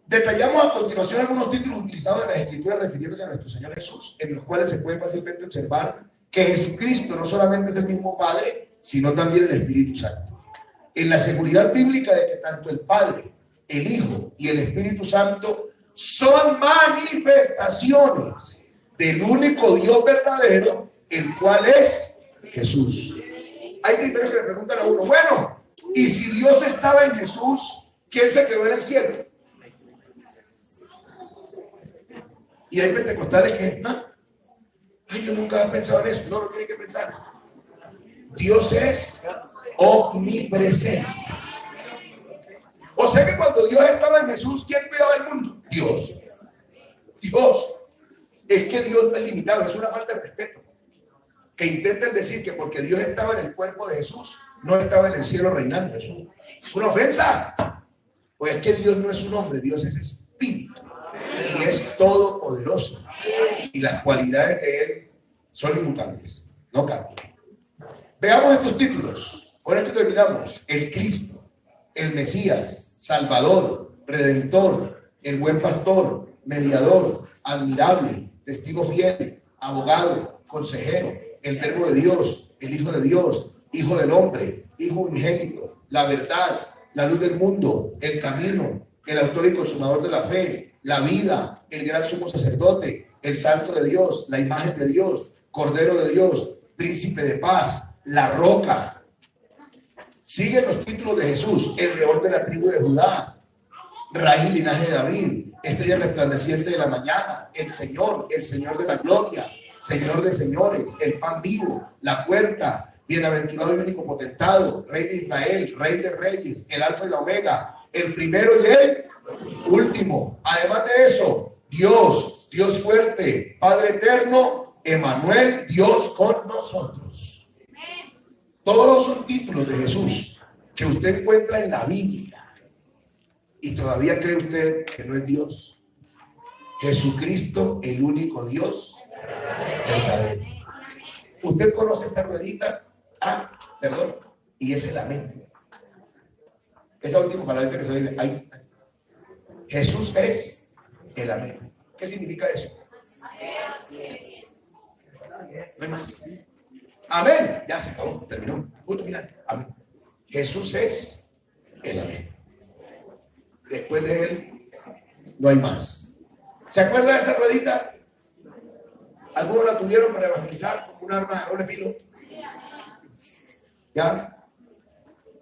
Speaker 1: Detallamos a continuación algunos títulos utilizados en las Escrituras refiriéndose a nuestro Señor Jesús, en los cuales se puede fácilmente observar que Jesucristo no solamente es el mismo Padre, sino también el Espíritu Santo. En la seguridad bíblica de que tanto el Padre, el Hijo y el Espíritu Santo son manifestaciones del único Dios verdadero, el cual es Jesús. Hay criterios que le preguntan a uno, bueno, y si Dios estaba en Jesús, ¿quién se quedó en el cielo? Y hay pentecostales que, ay, yo nunca he pensado en eso. No lo tiene que pensar. Dios es omnipresente. O sea que cuando Dios estaba en Jesús, ¿quién cuidaba el mundo? Dios. Es que Dios no es limitado, es una falta de respeto. Que intenten decir que porque Dios estaba en el cuerpo de Jesús, no estaba en el cielo reinando. Es una ofensa. Pues es que Dios no es un hombre, Dios es espíritu. Y es todopoderoso. Y las cualidades de Él son inmutables, no cambian. Veamos estos títulos. Con esto terminamos. El Cristo, el Mesías, Salvador, Redentor, el Buen Pastor, Mediador, Admirable, Testigo Fiel, Abogado, Consejero, el Verbo de Dios, el Hijo de Dios, Hijo del Hombre, Hijo unigénito, la verdad, la luz del mundo, el camino, el autor y consumador de la fe, la vida, el gran sumo sacerdote, el santo de Dios, la imagen de Dios, Cordero de Dios, príncipe de paz, la roca. Siguen los títulos de Jesús: el león de la tribu de Judá, raíz y linaje de David, estrella resplandeciente de la mañana, el Señor de la gloria, Señor de señores, el pan vivo, la puerta, bienaventurado y único potentado, Rey de Israel, Rey de reyes, el alfa y la omega, el primero y el último. Además de eso, Dios, Dios fuerte, Padre eterno, Emmanuel, Dios con nosotros. Todos son títulos de Jesús que usted encuentra en la Biblia. ¿Y todavía cree usted que no es Dios? Jesucristo, el único Dios verdadero. ¿Usted conoce esta ruedita? Perdón. Y es el amén. Esa última palabra que se dice ahí. Jesús es el amén. ¿Qué significa eso? No hay más. Amén. Ya se acabó. Terminó. Punto final. Amén. Jesús es el amén. Después de él no hay más. ¿Se acuerda de esa ruedita? Algunos la tuvieron para evangelizar como un arma de doble filo. ¿Ya?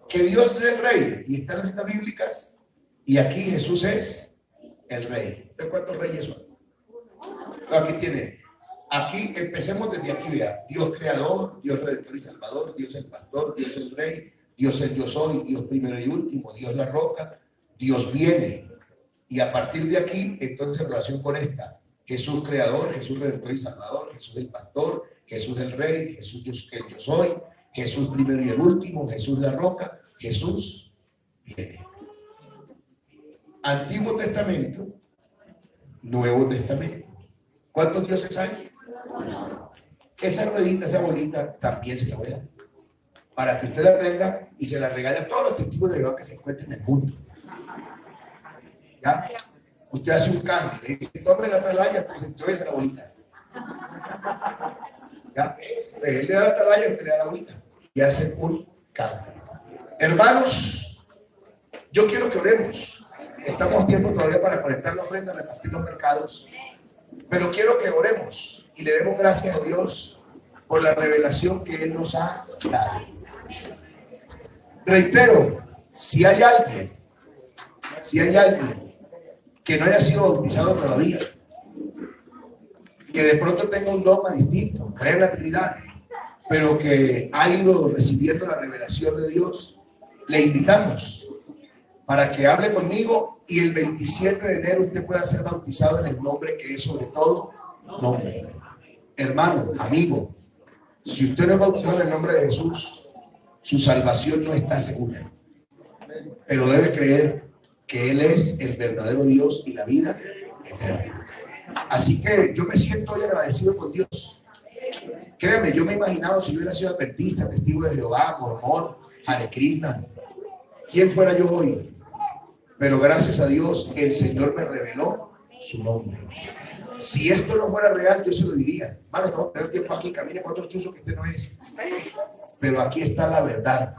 Speaker 1: Que Dios es el rey y están las citas bíblicas, y aquí Jesús es el rey. ¿De cuántos reyes son? Aquí tiene. Aquí empecemos desde aquí, vea. Dios creador, Dios redentor y salvador, Dios el pastor, Dios el rey, Dios el yo soy, Dios primero y último, Dios la roca, Dios viene. Y a partir de aquí, entonces en relación con esta, Jesús creador, Jesús redentor y salvador, Jesús el pastor, Jesús el rey, Jesús el yo soy, Jesús primero y el último, Jesús la roca, Jesús viene. Antiguo Testamento, Nuevo Testamento. ¿Cuántos dioses hay? Esa ruedita, esa bolita, también se la voy a dar, para que usted la tenga y se la regale a todos los testigos de Jehová que se encuentren en el mundo. ¿Ya? Usted hace un cambio, le dice: tome la atalaya, pues entonces la bolita. ¿Ya? Él le da la atalaya, usted le da la bolita. Y hace un cambio. Hermanos, yo quiero que oremos. Estamos a tiempo todavía para conectar la ofrenda, repartir los mercados. Pero quiero que oremos y le demos gracias a Dios por la revelación que Él nos ha dado. Reitero, si hay alguien que no haya sido bautizado todavía, que de pronto tenga un dogma distinto, cree en la Trinidad, pero que ha ido recibiendo la revelación de Dios, le invitamos para que hable conmigo y el 27 de enero usted pueda ser bautizado en el nombre que es sobre todo nombre. Hermano, amigo, si usted no es bautizado en el nombre de Jesús, su salvación no está segura, pero debe creer que Él es el verdadero Dios y la vida eterna. Así que yo me siento hoy agradecido con Dios. Créame, yo me he imaginado si yo hubiera sido adventista, testigo de Jehová, mormón, Hare Krishna, ¿quién fuera yo hoy? Pero gracias a Dios, el Señor me reveló su nombre. Si esto no fuera real, yo se lo diría: hermano, no, tener tiempo aquí, camine con otro chuzo que usted no es. Pero aquí está la verdad.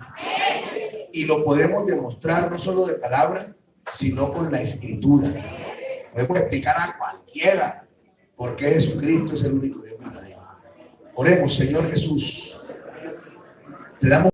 Speaker 1: Y lo podemos demostrar no solo de palabra, sino con la escritura. Podemos explicar a cualquiera por qué Jesucristo es el único Dios verdadero. Oremos. Señor Jesús, te damos